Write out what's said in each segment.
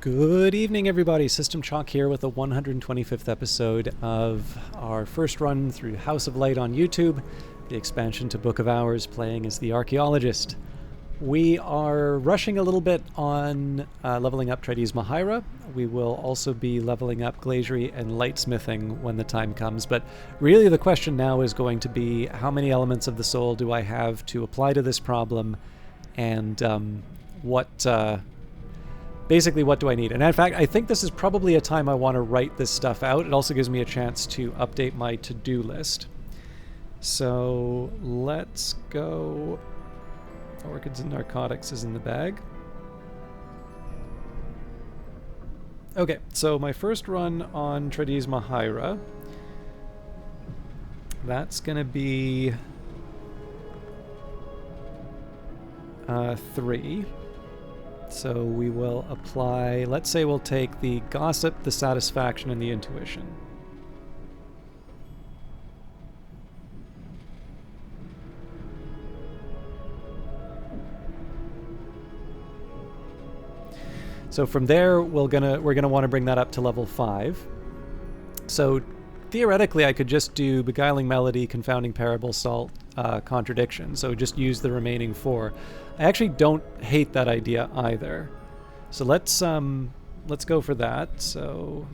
Good evening, everybody. System Chalk here with the 125th episode of our first run through House of Light on YouTube, the expansion to Book of Hours, playing as the Archaeologist. We are rushing a little bit on leveling up Trades Mahaira. We will also be leveling up Glaciary and Lightsmithing when the time comes, but really the question now is going to be how many elements of the soul do I have to apply to this problem, and basically, what do I need? And in fact, I think this is probably a time I want to write this stuff out. It also gives me a chance to update my to-do list. So let's go. Orchids and Narcotics is in the bag. Okay, so my first run on Trades Mahaira. That's going to be 3. So we will apply, let's say we'll take the Gossip, the Satisfaction, and the Intuition. So from there, we're gonna want to bring that up to level 5. So theoretically, I could just do Beguiling Melody, Confounding Parable, Salt, Contradiction. So just use the remaining 4. I actually don't hate that idea either. So let's go for that. So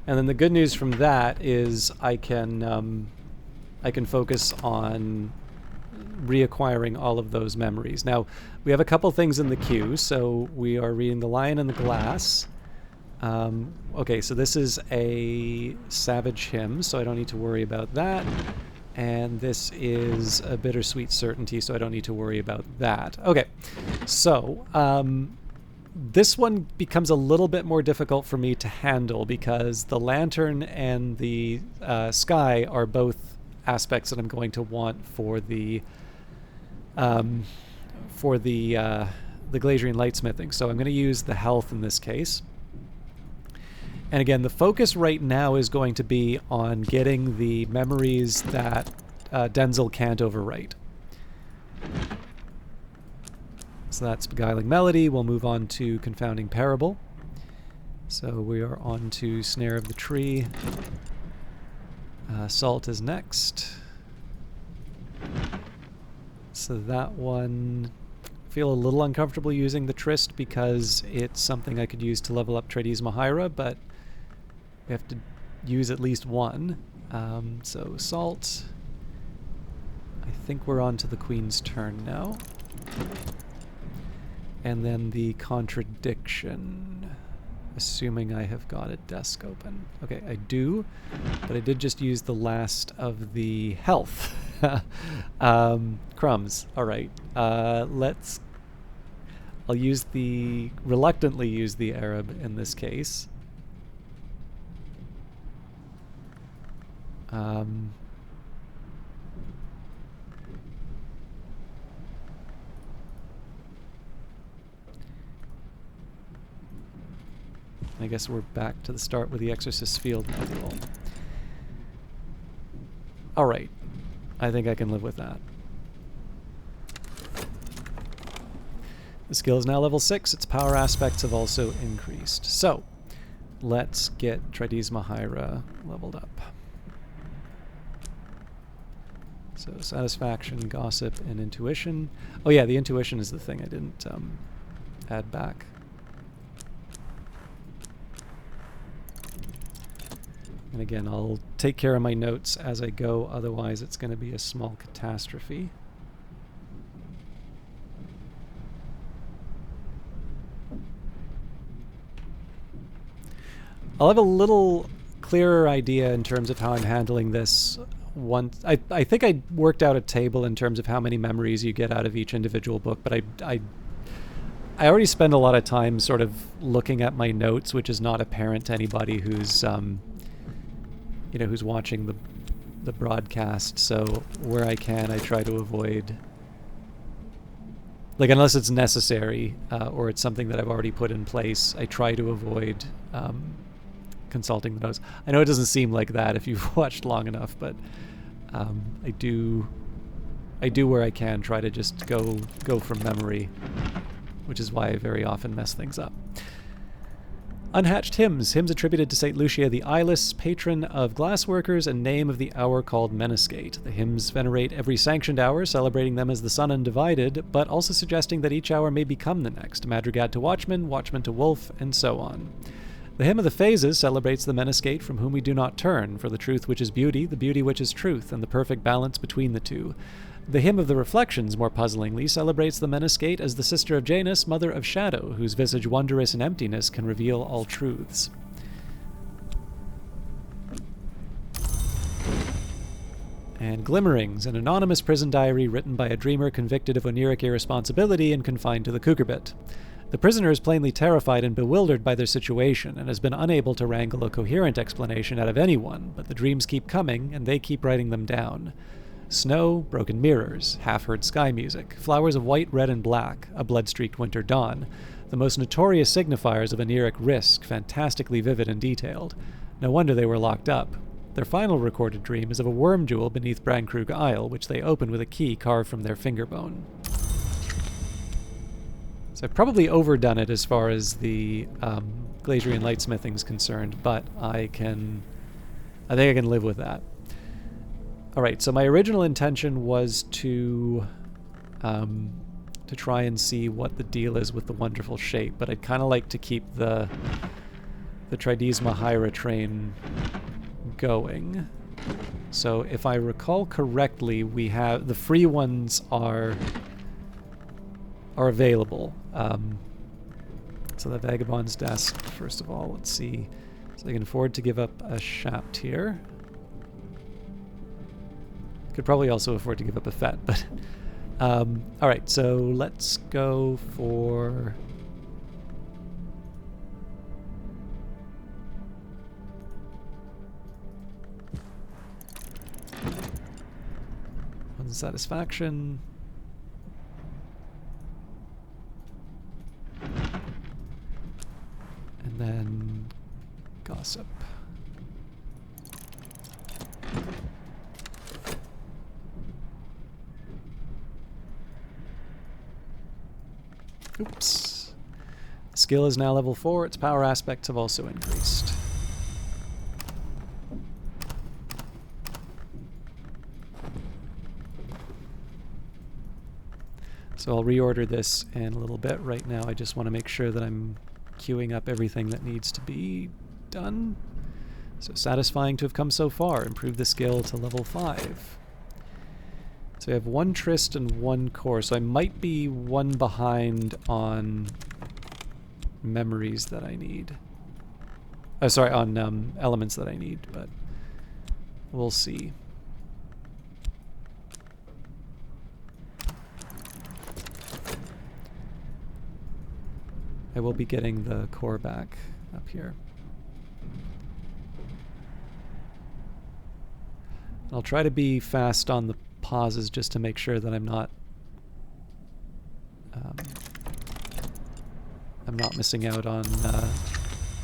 and then the good news from that is I can focus on reacquiring all of those memories. Now, we have a couple things in the queue. So we are reading The Lion and the Glass. Okay, so this is a Savage Hymn, so I don't need to worry about that. And this is a Bittersweet Certainty, so I don't need to worry about that. Okay, so this one becomes a little bit more difficult for me to handle because the lantern and the sky are both aspects that I'm going to want for the Glaciary and Lightsmithing. So I'm going to use the health in this case. And again, the focus right now is going to be on getting the memories that Denzel can't overwrite. So that's Beguiling Melody. We'll move on to Confounding Parable. So we are on to Snare of the Tree. Salt is next. So that one, I feel a little uncomfortable using the Tryst because it's something I could use to level up Trades Mahaira, but we have to use at least one. So Salt. I think we're on to the Queen's turn now. And then the Contradiction, assuming I have got a desk open. Okay, I do, but I did just use the last of the health. Crumbs. All right. I'll reluctantly use the Arab in this case. I guess we're back to the start with the Exorcist's Field module. Alright. I think I can live with that. The skill is now level 6. Its power aspects have also increased. So, let's get Trades Mahaira leveled up. So, Satisfaction, Gossip, and Intuition. Oh yeah, the Intuition is the thing I didn't add back. And again, I'll take care of my notes as I go, otherwise it's going to be a small catastrophe. I'll have a little clearer idea in terms of how I'm handling this once. I think I worked out a table in terms of how many memories you get out of each individual book, but I already spend a lot of time sort of looking at my notes, which is not apparent to anybody who's who's watching the broadcast. So where I can, I try to avoid like, unless it's necessary or it's something that I've already put in place, I try to avoid consulting the notes. I know it doesn't seem like that if you've watched long enough, but I do where I can try to just go from memory, which is why I very often mess things up. Unhatched hymns. Hymns attributed to St. Lucia the Eyeless, patron of glassworkers and name of the hour called Meniscate. The hymns venerate every sanctioned hour, celebrating them as the sun undivided, but also suggesting that each hour may become the next. Madrigal to watchman, watchman to wolf, and so on. The hymn of the phases celebrates the Meniscate from whom we do not turn, for the truth which is beauty, the beauty which is truth, and the perfect balance between the two. The hymn of the reflections, more puzzlingly, celebrates the Meniscate as the sister of Janus, mother of shadow, whose visage wondrous in emptiness can reveal all truths. And Glimmerings, an anonymous prison diary written by a dreamer convicted of oniric irresponsibility and confined to the cucurbit. The prisoner is plainly terrified and bewildered by their situation and has been unable to wrangle a coherent explanation out of anyone, but the dreams keep coming and they keep writing them down. Snow, broken mirrors, half-heard sky music, flowers of white, red, and black, a blood-streaked winter dawn, the most notorious signifiers of oniric risk, fantastically vivid and detailed. No wonder they were locked up. Their final recorded dream is of a worm jewel beneath Brandkrug Isle, which they open with a key carved from their finger bone. So I've probably overdone it as far as the Glazerian lightsmithing is concerned, but I think I can live with that. Alright, so my original intention was to try and see what the deal is with the wonderful shape, but I'd kind of like to keep the Tridesma Hyra train going. So if I recall correctly, we have the free ones are available. So the Vagabond's Desk, first of all, let's see. So I can afford to give up a shaft here. Could probably also afford to give up a fet, but alright, so let's go for unsatisfaction. And then gossip. Oops. Skill is now level 4. Its power aspects have also increased. So I'll reorder this in a little bit. Right now I just want to make sure that I'm queuing up everything that needs to be done. So satisfying to have come so far. Improve the skill to level 5. So I have 1 Trist and 1 Core, so I might be 1 behind on memories that I need. Oh, sorry, on elements that I need, but we'll see. I will be getting the Core back up here. I'll try to be fast on the pauses just to make sure that I'm not missing out on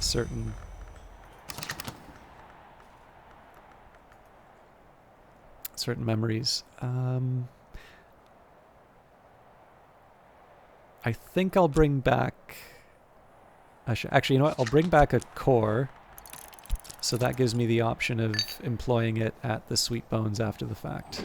certain memories. I think I'll bring back actually, you know what? I'll bring back a Core, so that gives me the option of employing it at the Sweet Bones after the fact.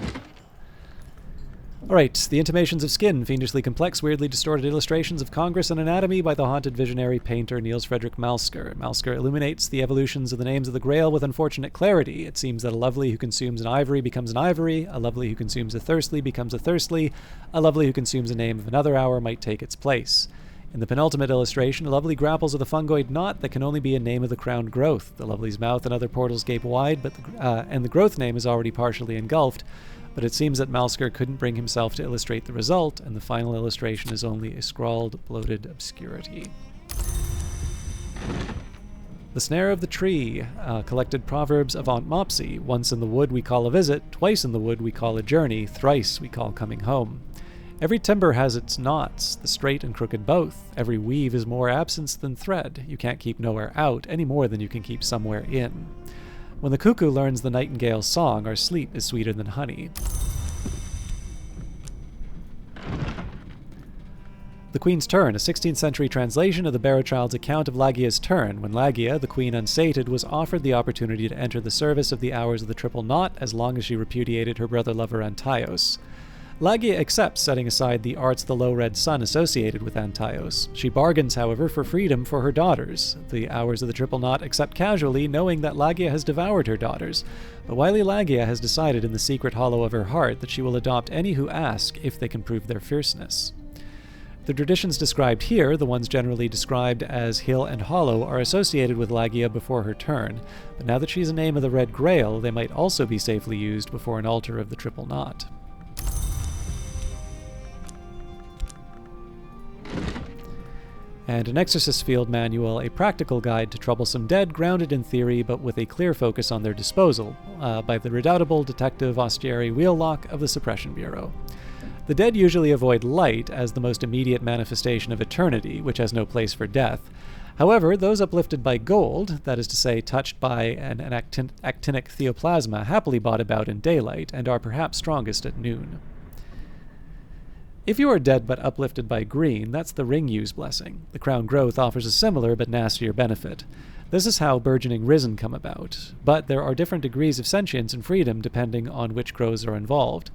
Alright, the intimations of skin, fiendishly complex, weirdly distorted illustrations of Congress and anatomy by the haunted visionary painter Niels Frederick Malsker. Malsker illuminates the evolutions of the names of the Grail with unfortunate clarity. It seems that a lovely who consumes an ivory becomes an ivory, a lovely who consumes a thirstly becomes a thirstly, a lovely who consumes a name of another hour might take its place. In the penultimate illustration, a lovely grapples with a fungoid knot that can only be a name of the crowned growth. The lovely's mouth and other portals gape wide, but and the growth name is already partially engulfed, but it seems that Malsker couldn't bring himself to illustrate the result, and the final illustration is only a scrawled, bloated obscurity. The Snare of the Tree, collected proverbs of Aunt Mopsy. Once in the wood we call a visit, twice in the wood we call a journey, thrice we call coming home. Every timber has its knots, the straight and crooked both. Every weave is more absence than thread. You can't keep nowhere out any more than you can keep somewhere in. When the cuckoo learns the nightingale's song, our sleep is sweeter than honey. The Queen's Turn, a 16th century translation of the Barrowchild's account of Lagia's turn, when Lagia, the queen unsated, was offered the opportunity to enter the service of the Hours of the Triple Knot as long as she repudiated her brother-lover Antaios. Lagia accepts, setting aside the arts of the low red sun associated with Antaios. She bargains, however, for freedom for her daughters. The Hours of the Triple Knot accept casually, knowing that Lagia has devoured her daughters. But wily Lagia has decided in the secret hollow of her heart that she will adopt any who ask if they can prove their fierceness. The traditions described here, the ones generally described as hill and hollow, are associated with Lagia before her turn, but now that she's a name of the Red Grail, they might also be safely used before an altar of the Triple Knot. And an Exorcist Field Manual, a practical guide to troublesome dead, grounded in theory but with a clear focus on their disposal, by the redoubtable Detective Austieri Wheellock of the Suppression Bureau. The dead usually avoid light as the most immediate manifestation of eternity, which has no place for death. However, those uplifted by gold, that is to say, touched by an actinic theoplasma, happily bought about in daylight, and are perhaps strongest at noon. If you are dead but uplifted by green, that's the Ring-Use blessing. The Crown Growth offers a similar but nastier benefit. This is how burgeoning risen come about, but there are different degrees of sentience and freedom depending on which growths are involved.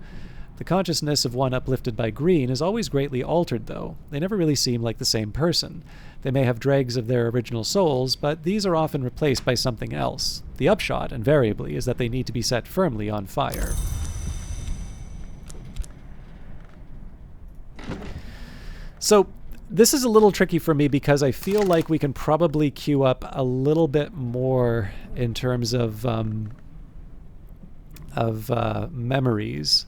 The consciousness of one uplifted by green is always greatly altered, though. They never really seem like the same person. They may have dregs of their original souls, but these are often replaced by something else. The upshot, invariably, is that they need to be set firmly on fire. So, this is a little tricky for me because I feel like we can probably queue up a little bit more in terms of memories.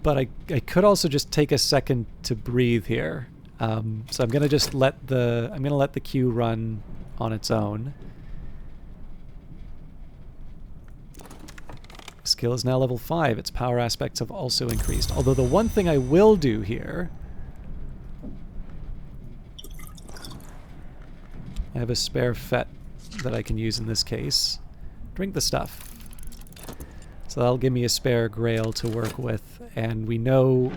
But I could also just take a second to breathe here. So I'm gonna just let the queue run on its own. Skill is now level 5. Its power aspects have also increased. Although the one thing I will do here, I have a spare fet that I can use in this case. Drink the stuff. So that'll give me a spare grail to work with, and we know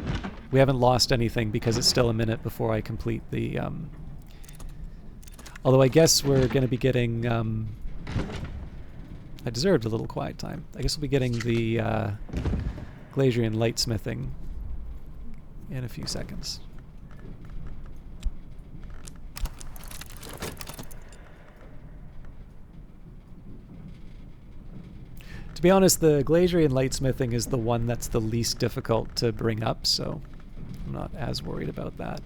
we haven't lost anything because it's still a minute before I complete the... Although I guess we're going to be getting... I deserved a little quiet time. I guess we'll be getting the Glazierian Lightsmithing in a few seconds. To be honest, the Glazierian Lightsmithing is the one that's the least difficult to bring up, so I'm not as worried about that.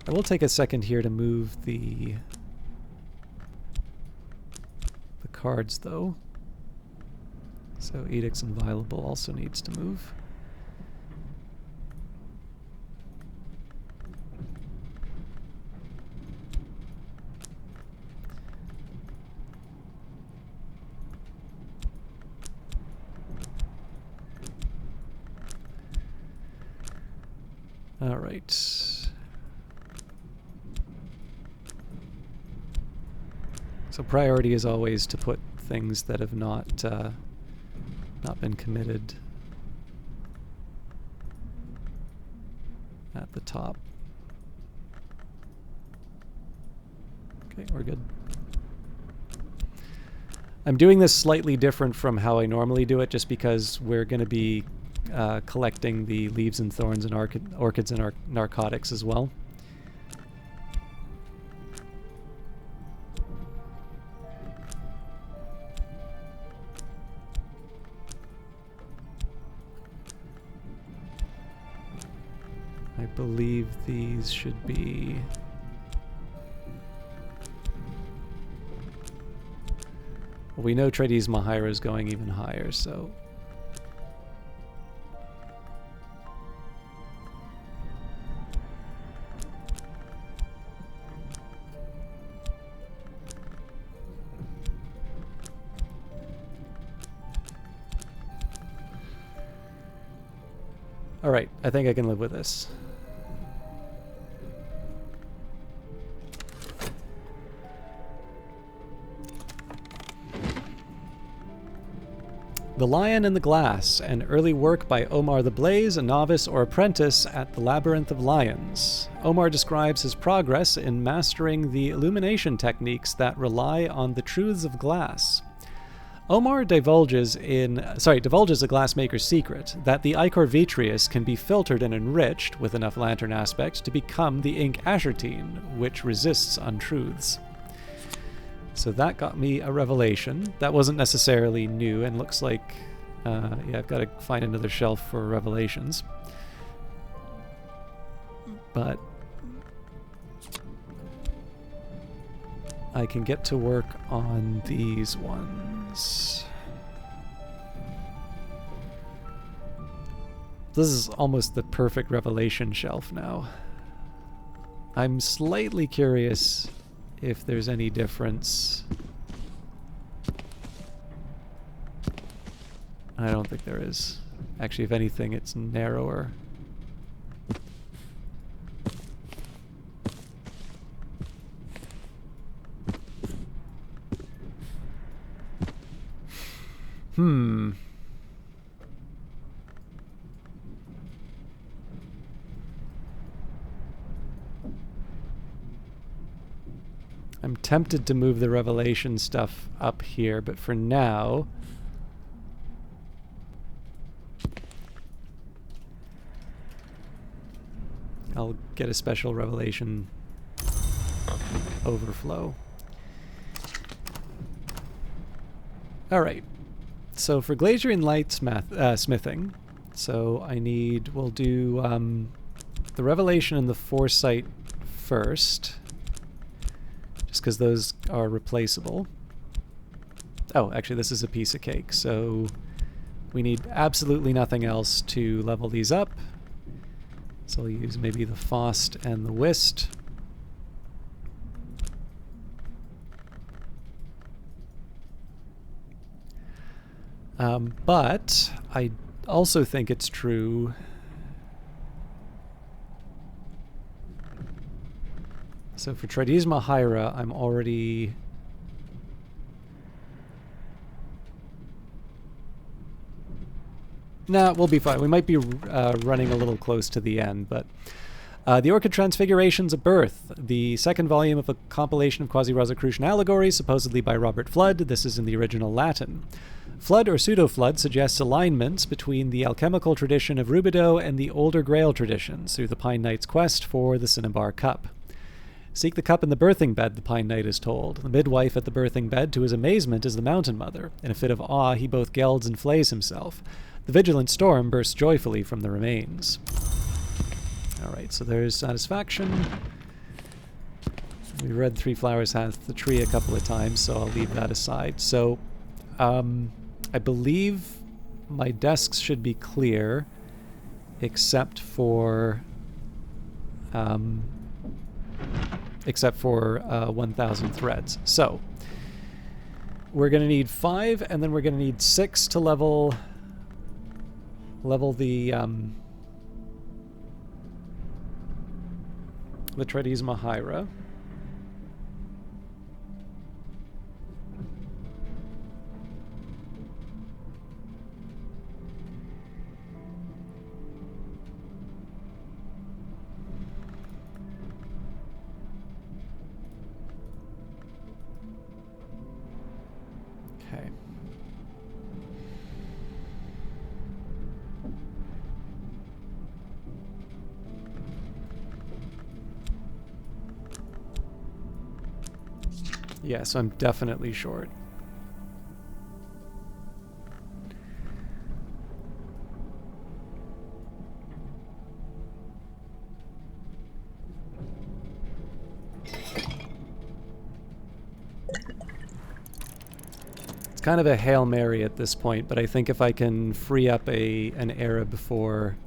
I will take a second here to move the cards, though. So Edict's Inviolable also needs to move. All right. So priority is always to put things that have not been committed at the top. Okay, we're good. I'm doing this slightly different from how I normally do it, just because we're going to be collecting the leaves and thorns and orchids and narcotics as well. I believe these should be... Well, we know Trades Mahira is going even higher, so... Alright, I think I can live with this. The Lion in the Glass, an early work by Omar the Blaze, a novice or apprentice at the Labyrinth of Lions. Omar describes his progress in mastering the illumination techniques that rely on the truths of glass. Omar divulges a glassmaker's secret, that the ichor vitreous can be filtered and enriched with enough lantern aspect to become the ink ashertine, which resists untruths. So that got me a revelation. That wasn't necessarily new, and looks like, yeah, I've got to find another shelf for revelations. But I can get to work on these ones. This is almost the perfect revelation shelf now. I'm slightly curious if there's any difference. I don't think there is. Actually, if anything, it's narrower. I'm tempted to move the revelation stuff up here, but for now, I'll get a special revelation overflow. Alright, so for Glazier and Light smithing, so we'll do the revelation and the foresight first, just because those are replaceable. Oh, actually this is a piece of cake, so we need absolutely nothing else to level these up. So I'll use maybe the Fost and the Whist. But I also think it's true. So for Tridesma Hyra, I'm already... Nah, we'll be fine. We might be running a little close to the end, but... The Orchid Transfigurations of Birth, the second volume of a compilation of quasi-Rosicrucian allegories, supposedly by Robert Flood. This is in the original Latin. Flood or pseudo-Flood suggests alignments between the alchemical tradition of Rubidoux and the older Grail traditions through the Pine Knight's quest for the Cinnabar Cup. Seek the cup in the birthing bed, the Pine Knight is told. The midwife at the birthing bed, to his amazement, is the Mountain Mother. In a fit of awe, he both gelds and flays himself. The vigilant storm bursts joyfully from the remains. Alright, so there's satisfaction. We read Three Flowers Hath the Tree a couple of times, so I'll leave that aside. So, I believe my desks should be clear, except for 1,000 threads. So, we're going to need 5, and then we're going to need 6 to level the Tridesma Hyra. Okay. Yeah, so I'm definitely short. It's kind of a Hail Mary at this point, but I think if I can free up an era before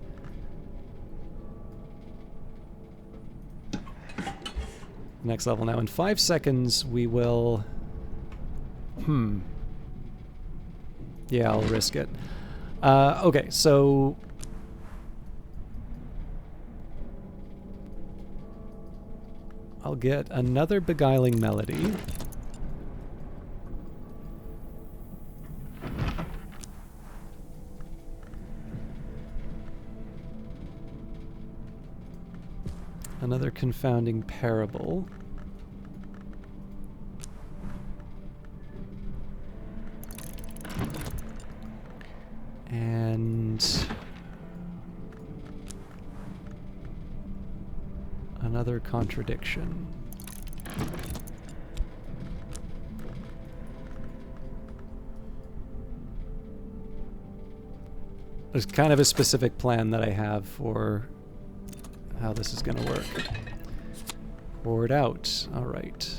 next level. Now in 5 seconds we will... Yeah, I'll risk it. Okay, so I'll get another beguiling melody. Another confounding parable. And another contradiction. There's kind of a specific plan that I have for how this is going to work. Pour it out. All right.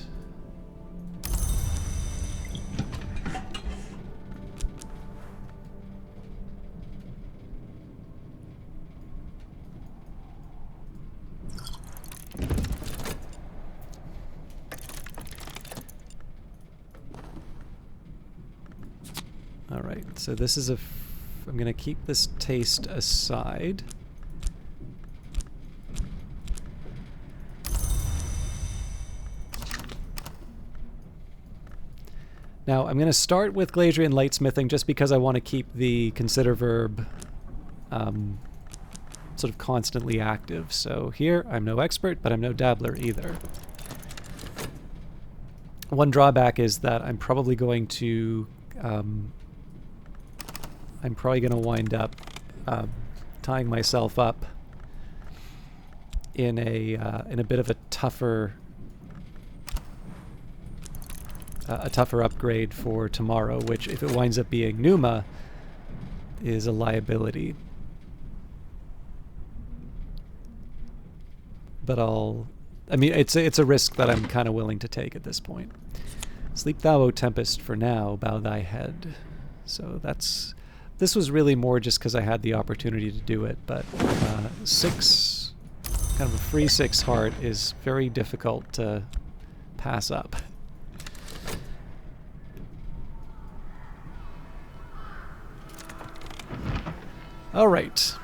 All right. So this is I'm going to keep this taste aside. Now, I'm going to start with Glacier Lightsmithing just because I want to keep the consider verb sort of constantly active. So here, I'm no expert, but I'm no dabbler either. One drawback is that I'm probably going to wind up tying myself up in a bit of a tougher upgrade for tomorrow, which, if it winds up being Numa, is a liability. But it's a risk that I'm kind of willing to take at this point. Sleep thou, O Tempest, for now, bow thy head. So this was really more just because I had the opportunity to do it, but 6, kind of a free 6 heart is very difficult to pass up. All right.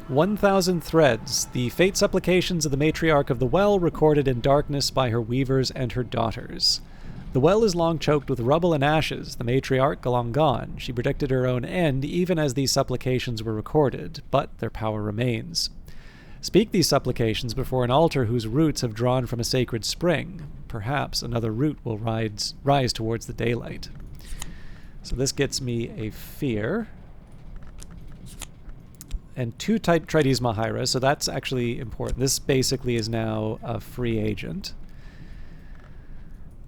1,000 threads. The fate supplications of the matriarch of the well, recorded in darkness by her weavers and her daughters. The well is long choked with rubble and ashes, the matriarch long gone. She predicted her own end even as these supplications were recorded, but their power remains. Speak these supplications before an altar whose roots have drawn from a sacred spring. Perhaps another root will rise towards the daylight. So this gets me a fear. And 2 Trides Mahaira, so that's actually important. This basically is now a free agent.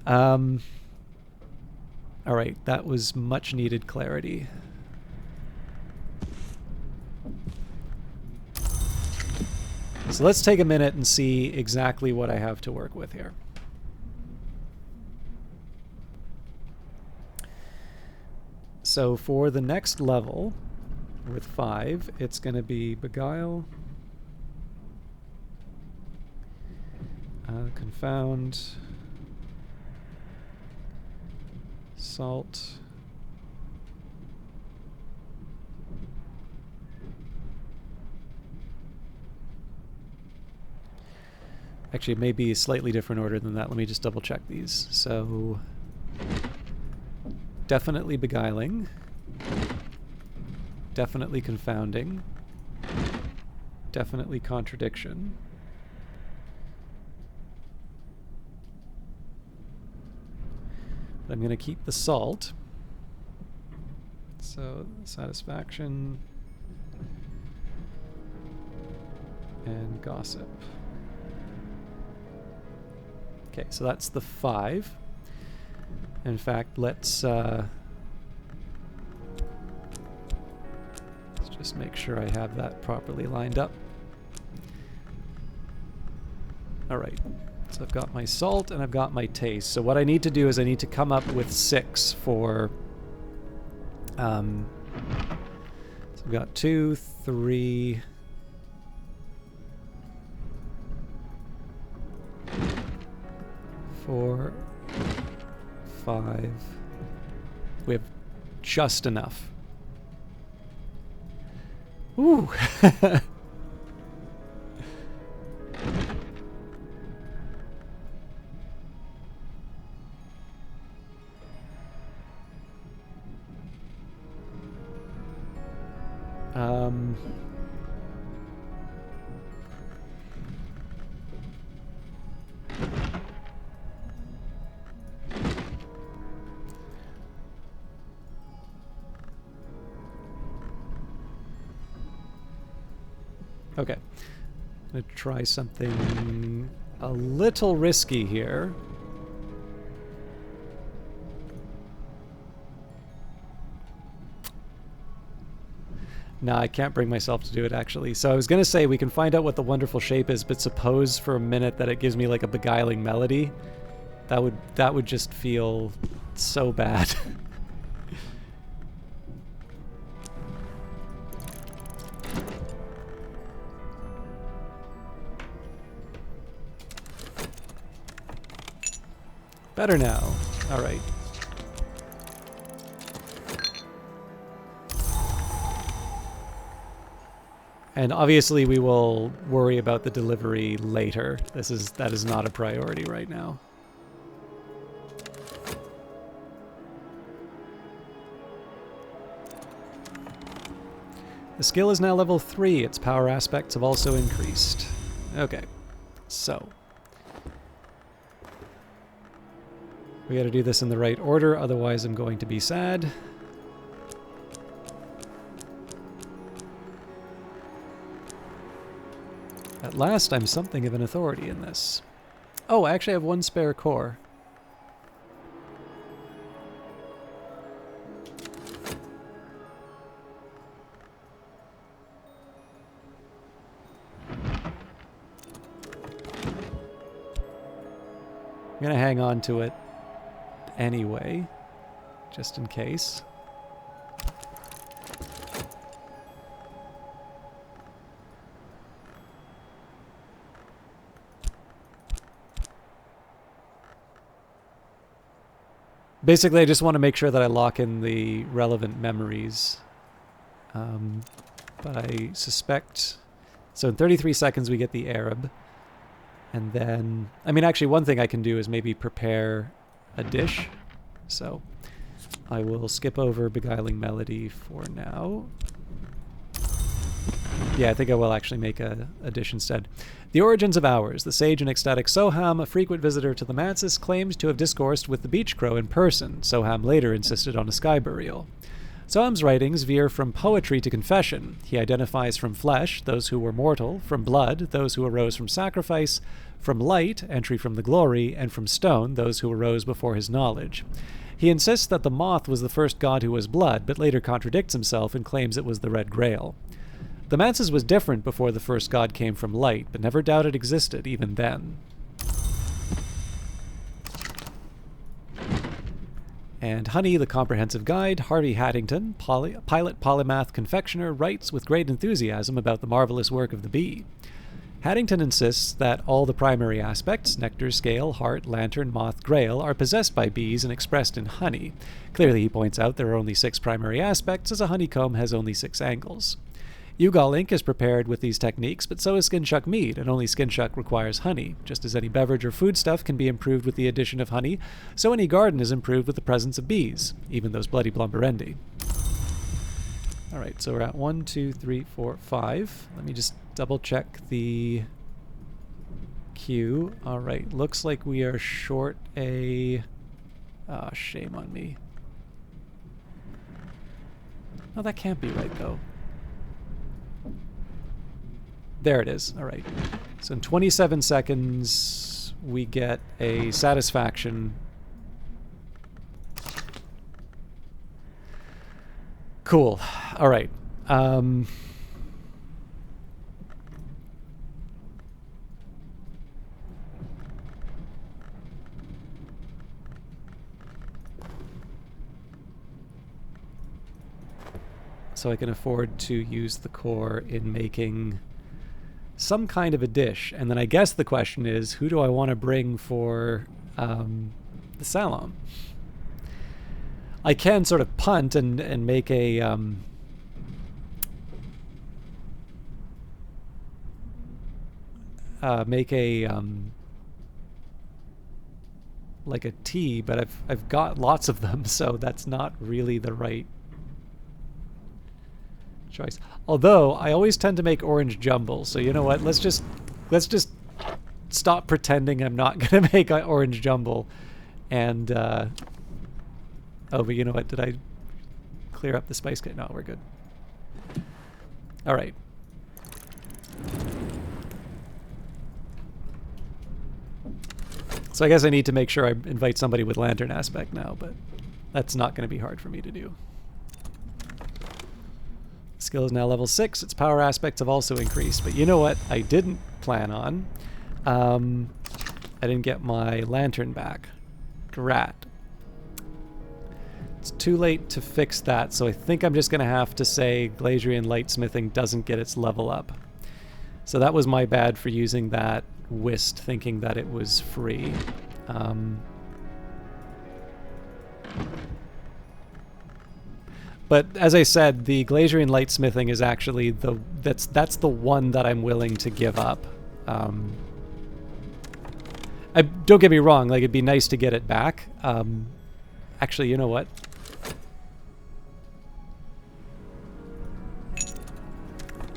All right, that was much needed clarity. So let's take a minute and see exactly what I have to work with here. So for the next level, with 5, it's going to be Beguile, Confound, Salt, actually it may be a slightly different order than that. Let me just double check these. So definitely Beguiling. Definitely Confounding. Definitely Contradiction. I'm going to keep the Salt. So Satisfaction and Gossip. Okay, so that's the 5. In fact, let's just make sure I have that properly lined up. All right, so I've got my salt and I've got my taste. So what I need to do is I need to come up with 6 for, so I've got 2, 3, 4, 5. We have just enough. Ooh. Okay. I'm going to try something a little risky here. No, I can't bring myself to do it, actually. So I was going to say we can find out what the wonderful shape is, but suppose for a minute that it gives me like a beguiling melody. That would just feel so bad. Better now. All right. And obviously we will worry about the delivery later. That is not a priority right now. The skill is now level 3. Its power aspects have also increased. Okay. So we gotta do this in the right order, otherwise I'm going to be sad. At last, I'm something of an authority in this. Oh, I actually have 1 spare core. I'm gonna hang on to it anyway, just in case. Basically, I just want to make sure that I lock in the relevant memories. But I suspect... So in 33 seconds we get the Arab. And then... I mean, actually, one thing I can do is maybe prepare a dish. So I will skip over Beguiling Melody for now. Yeah, I think I will actually make a dish instead. The origins of hours. The sage and ecstatic Soham, a frequent visitor to the Mansis, claimed to have discoursed with the beach crow in person. Soham later insisted on a sky burial. Soham's writings veer from poetry to confession. He identifies from flesh, those who were mortal, from blood, those who arose from sacrifice, from light, entry from the glory, and from stone, those who arose before his knowledge. He insists that the moth was the first god who was blood, but later contradicts himself and claims it was the Red Grail. The Mansis was different before the first god came from light, but never doubted existed even then. And Honey, the comprehensive guide, Harvey Haddington, pilot, polymath, confectioner, writes with great enthusiasm about the marvelous work of the bee. Haddington insists that all the primary aspects, nectar, scale, heart, lantern, moth, grail, are possessed by bees and expressed in honey. Clearly, he points out there are only 6 primary aspects, as a honeycomb has only 6 angles. Ugal ink is prepared with these techniques, but so is Skinchuck mead, and only Skinchuck requires honey. Just as any beverage or foodstuff can be improved with the addition of honey, so any garden is improved with the presence of bees, even those bloody blumberendi. Alright, so we're at 1, 2, 3, 4, 5. Let me just double check the queue. Alright, looks like we are short a... Ah, shame on me. Oh, that can't be right, though. There it is. All right. So in 27 seconds, we get a satisfaction. Cool. All right. So I can afford to use the core in making some kind of a dish. And then I guess the question is, who do I want to bring for the salon? I can sort of punt and make a like a tea, but I've got lots of them, so that's not really the right choice. Although I always tend to make orange jumble, so you know what? Let's just stop pretending I'm not gonna make orange jumble, and oh, but you know what? Did I clear up the spice kit? No, we're good. All right. So I guess I need to make sure I invite somebody with lantern aspect now, but that's not going to be hard for me to do. Skill is now level 6. Its power aspects have also increased. But you know what I didn't plan on? I didn't get my lantern back. Drat. It's too late to fix that, so I think I'm just going to have to say Glazerian Lightsmithing doesn't get its level up. So that was my bad for using that whist, thinking that it was free. But as I said, the Glazerian Lightsmithing is actually that's the one that I'm willing to give up. Don't get me wrong, like it'd be nice to get it back. Actually, you know what?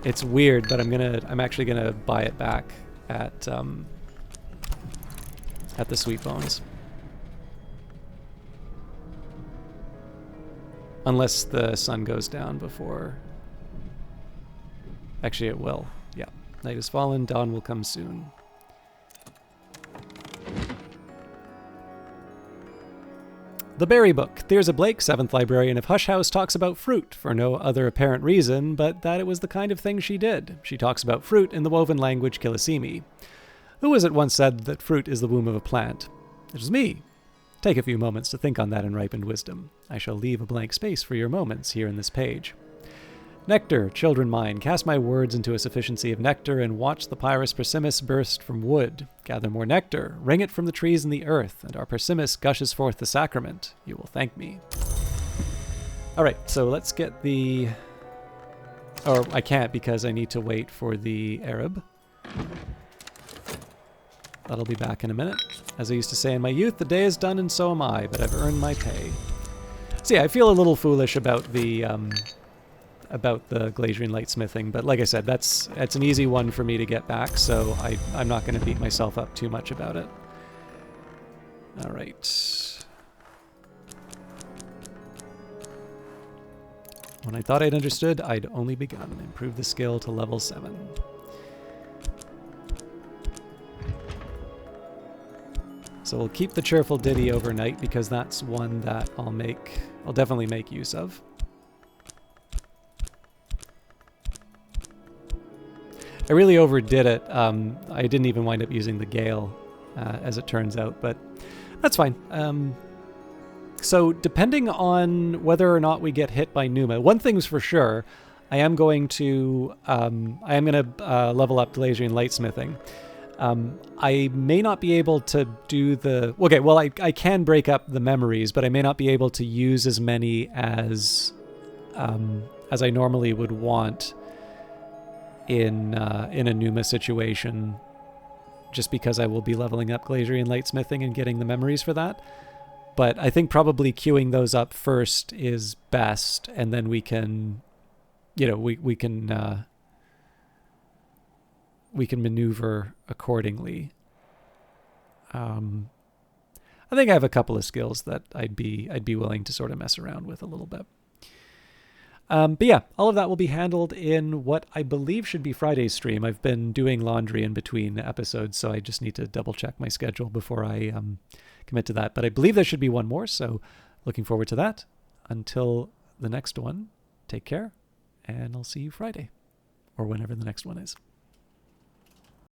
It's weird, but I'm actually gonna buy it back at the Sweet Bones. Unless the sun goes down before. Actually, it will. Yeah. Night has fallen, dawn will come soon. The Berry Book. Thirza Blake, 7th librarian of Hush House, talks about fruit for no other apparent reason but that it was the kind of thing she did. She talks about fruit in the woven language Killisimi. Who was it once said that fruit is the womb of a plant? It was me. Take a few moments to think on that enripened wisdom. I shall leave a blank space for your moments here in this page. Nectar, children mine, cast my words into a sufficiency of nectar and watch the Pyrus persimmon burst from wood. Gather more nectar, wring it from the trees and the earth, and our persimmon gushes forth the sacrament. You will thank me. Alright, so let's get the... Or I can't because I need to wait for the Arab. That'll be back in a minute. As I used to say in my youth, the day is done and so am I, but I've earned my pay. So yeah, I feel a little foolish about the Glazerian Lightsmithing, but like I said, it's an easy one for me to get back, so I'm not going to beat myself up too much about it. All right. When I thought I'd understood, I'd only begun. Improve the skill to level 7. So we'll keep the Cheerful Ditty overnight because that's one that I'll definitely make use of. I really overdid it. I didn't even wind up using the Gale, as it turns out, but that's fine. So depending on whether or not we get hit by Numa, one thing's for sure, I am going to level up Glazerian Lightsmithing. I may not be able to do the... Okay, well, I can break up the memories, but I may not be able to use as many as I normally would want in a Numa situation, just because I will be leveling up Glazerian Lightsmithing and getting the memories for that. But I think probably queuing those up first is best, and then we can, we can maneuver accordingly. I think I have a couple of skills that I'd be willing to sort of mess around with a little bit. But yeah, all of that will be handled in what I believe should be Friday's stream. I've been doing laundry in between episodes, so I just need to double check my schedule before I commit to that. But I believe there should be one more, so looking forward to that. Until the next one, take care, and I'll see you Friday, or whenever the next one is.